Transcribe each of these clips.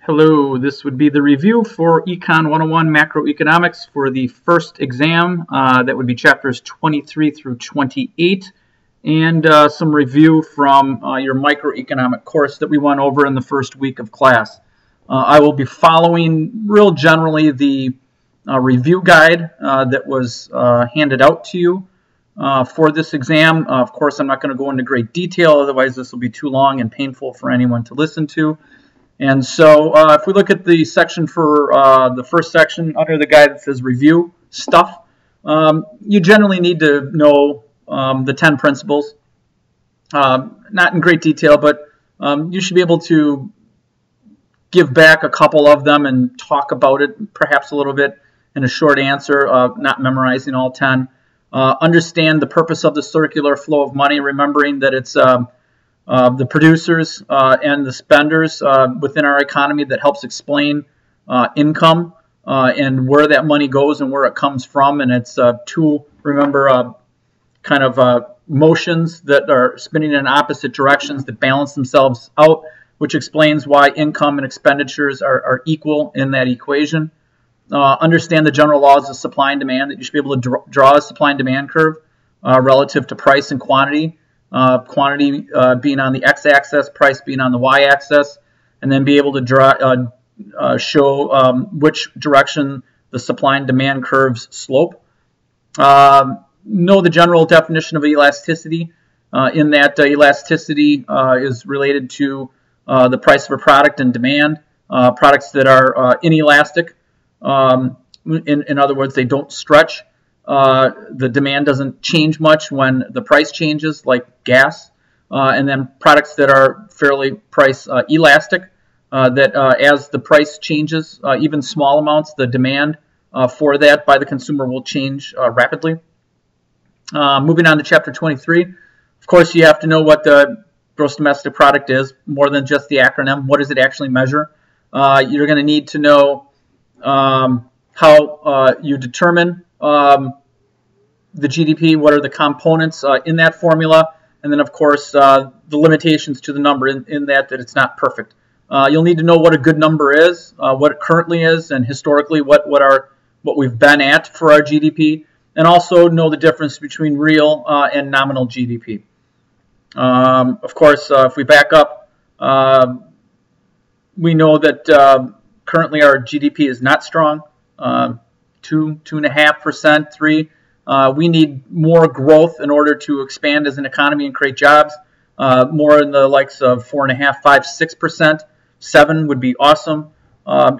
Hello, this would be the review for Econ 101 Macroeconomics for the first exam. That would be chapters 23 through 28, and some review from your microeconomic course that we went over in the first week of class. I will be following real generally the review guide that was handed out to you for this exam. Of course, I'm not going to go into great detail, otherwise this will be too long and painful for anyone to listen to. And so if we look at the section for the first section under the guide that says review stuff, you generally need to know the 10 principles. Not in great detail, but you should be able to give back a couple of them and talk about it perhaps a little bit in a short answer, not memorizing all 10. Understand the purpose of the circular flow of money, remembering that it's the producers and the spenders within our economy that helps explain income and where that money goes and where it comes from. And it's two, remember, kind of motions that are spinning in opposite directions that balance themselves out, which explains why income and expenditures are equal in that equation. Understand the general laws of supply and demand, that you should be able to draw a supply and demand curve relative to price and quantity. Quantity being on the x-axis, price being on the y-axis, and then be able to show which direction the supply and demand curves slope. Know the general definition of elasticity, in that elasticity is related to the price of a product and demand. Products that are inelastic, in other words, they don't stretch. The demand doesn't change much when the price changes, like gas, and then products that are fairly price elastic, that as the price changes, even small amounts, the demand for that by the consumer will change rapidly. Moving on to chapter 23, of course, you have to know what the gross domestic product is, more than just the acronym. What does it actually measure? You're going to need to know how you determine the GDP, what are the components in that formula, and then, of course, the limitations to the number in that it's not perfect. You'll need to know what a good number is, what it currently is, and historically what we've been at for our GDP, and also know the difference between real and nominal GDP. Of course, if we back up, we know that currently our GDP is not strong. 2.5%, 3%. We need more growth in order to expand as an economy and create jobs. More in the likes of 4.5%, 5%, 6%. 7% would be awesome.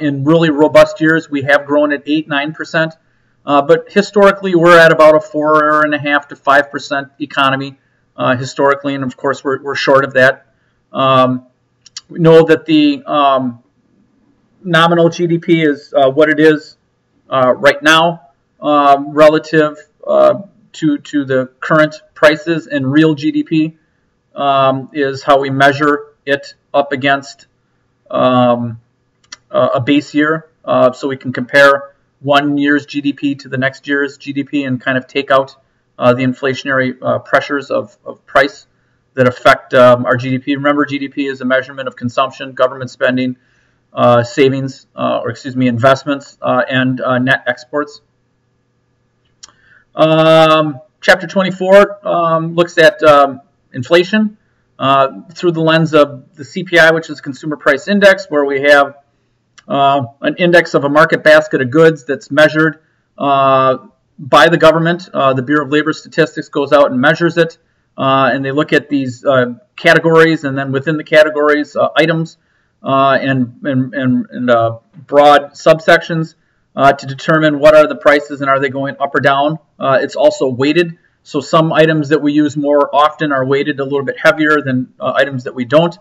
In really robust years, we have grown at 8%, 9%. But historically, we're at about a 4.5% to 5% economy historically, and of course, we're short of that. We know that the nominal GDP is what it is right now, relative to the current prices, and real GDP is how we measure it up against a base year, so we can compare one year's GDP to the next year's GDP and kind of take out the inflationary pressures of price that affect our GDP. Remember, GDP is a measurement of consumption, government spending, savings, investments, and net exports. Chapter 24 looks at inflation through the lens of the CPI, which is Consumer Price Index, where we have an index of a market basket of goods that's measured by the government. The Bureau of Labor Statistics goes out and measures it, and they look at these categories, and then within the categories, items, and broad subsections to determine what are the prices and are they going up or down. It's also weighted, so some items that we use more often are weighted a little bit heavier than items that we don't.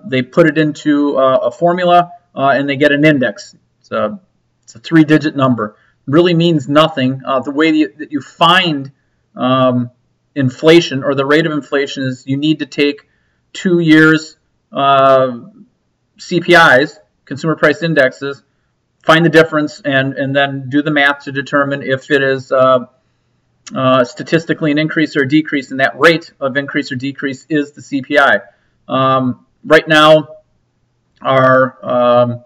They put it into a formula and they get an index. It's a 3-digit number. It really means nothing. The way that you find inflation, or the rate of inflation, is you need to take 2 years CPIs, consumer price indexes, find the difference, and then do the math to determine if it is statistically an increase or a decrease, and that rate of increase or decrease is the CPI. Right now, Our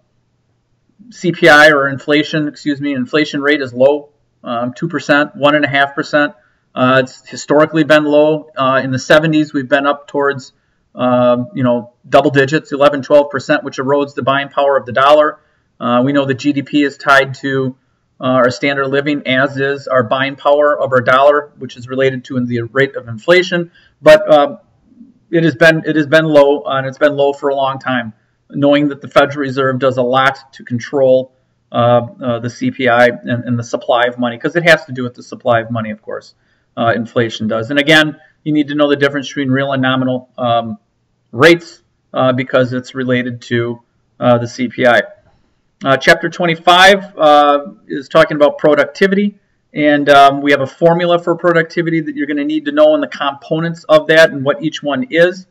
CPI, or inflation rate is low, 2%, 1.5%. It's historically been low. In the 70s, we've been up towards double digits, 11, 12%, which erodes the buying power of the dollar. We know that GDP is tied to our standard of living, as is our buying power of our dollar, which is related to the rate of inflation. But it has been low, and it's been low for a long time, knowing that the Federal Reserve does a lot to control the CPI and the supply of money, because it has to do with the supply of money, of course. Inflation does. And again, you need to know the difference between real and nominal rates because it's related to the CPI. Chapter 25 is talking about productivity, and we have a formula for productivity that you're going to need to know, and the components of that and what each one is.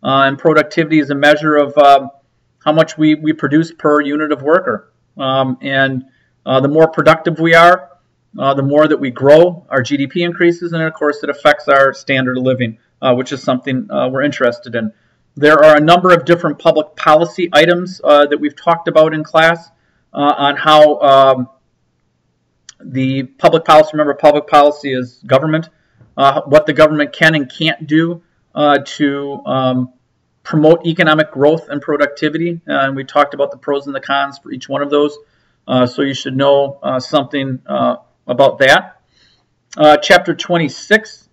And productivity is a measure of how much we produce per unit of worker. And the more productive we are, the more that we grow, our GDP increases, and of course it affects our standard of living, which is something we're interested in. There are a number of different public policy items that we've talked about in class on how the public policy, remember public policy is government, what the government can and can't do to promote economic growth and productivity. And we talked about the pros and the cons for each one of those. So you should know something about that. Chapter 26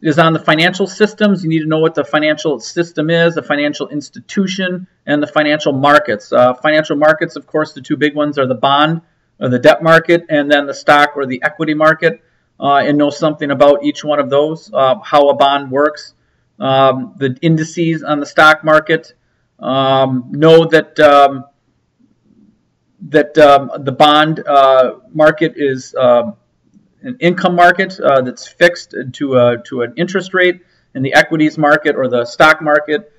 is on the financial systems. You need to know what the financial system is, the financial institution, and the financial markets. Financial markets, of course, the two big ones are the bond or the debt market, and then the stock or the equity market, and know something about each one of those, how a bond works, the indices on the stock market. Know that the bond market is an income market that's fixed to an interest rate, and the equities market or the stock market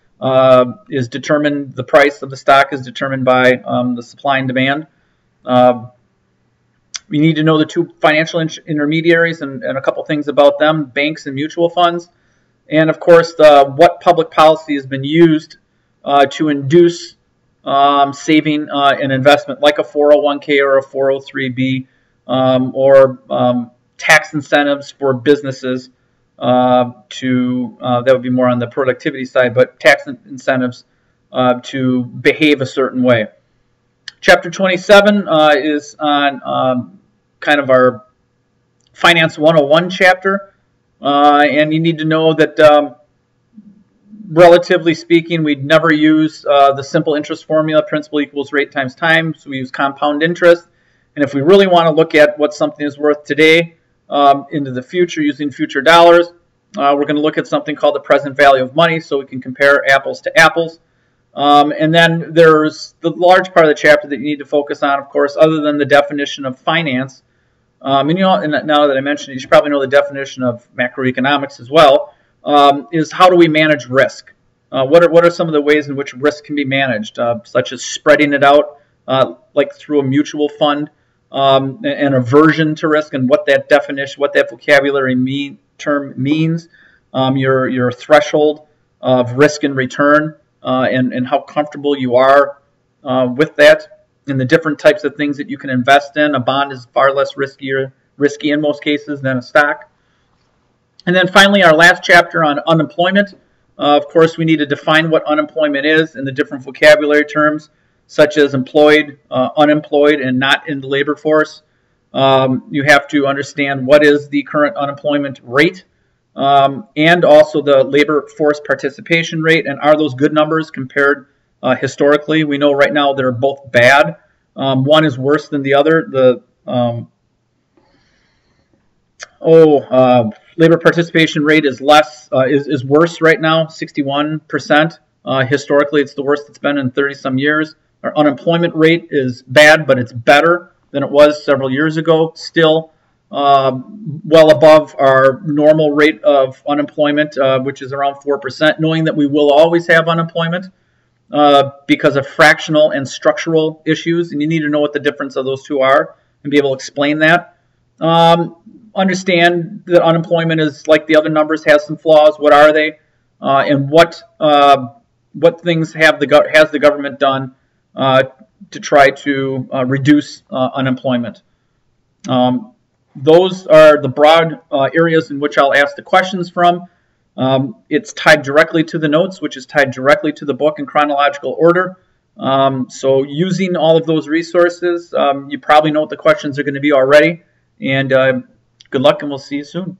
is determined, the price of the stock is determined by the supply and demand. We need to know the two financial intermediaries and a couple things about them, banks and mutual funds. And of course, what public policy has been used to induce saving and investment, like a 401k or a 403b, or tax incentives for businesses that would be more on the productivity side, but tax incentives to behave a certain way. Chapter 27 is on kind of our Finance 101 chapter, and you need to know that relatively speaking, we'd never use the simple interest formula, principal equals rate times time, so we use compound interest. And if we really want to look at what something is worth today into the future using future dollars, we're going to look at something called the present value of money, so we can compare apples to apples. And then there's the large part of the chapter that you need to focus on, of course, other than the definition of finance. And now that I mentioned it, you should probably know the definition of macroeconomics as well, is how do we manage risk? What are some of the ways in which risk can be managed, such as spreading it out, like through a mutual fund, and aversion to risk, and what that definition, what that vocabulary term means, your threshold of risk and return, and how comfortable you are with that, and the different types of things that you can invest in. A bond is far less risky in most cases than a stock. And then finally, our last chapter on unemployment. Of course, we need to define what unemployment is in the different vocabulary terms, such as employed, unemployed, and not in the labor force. You have to understand what is the current unemployment rate, and also the labor force participation rate, and are those good numbers compared historically? We know right now they're both bad. One is worse than the other. Labor participation rate is worse right now, 61%. Historically, it's the worst it's been in 30-some years. Our unemployment rate is bad, but it's better than it was several years ago. Still well above our normal rate of unemployment, which is around 4%, knowing that we will always have unemployment because of fractional and structural issues, and you need to know what the difference of those two are and be able to explain that. Understand that unemployment is like the other numbers, has some flaws. What are they? And what what things has the government done to try to reduce unemployment. Those are the broad areas in which I'll ask the questions from. It's tied directly to the notes, which is tied directly to the book in chronological order. So using all of those resources, you probably know what the questions are going to be already. And good luck, and we'll see you soon.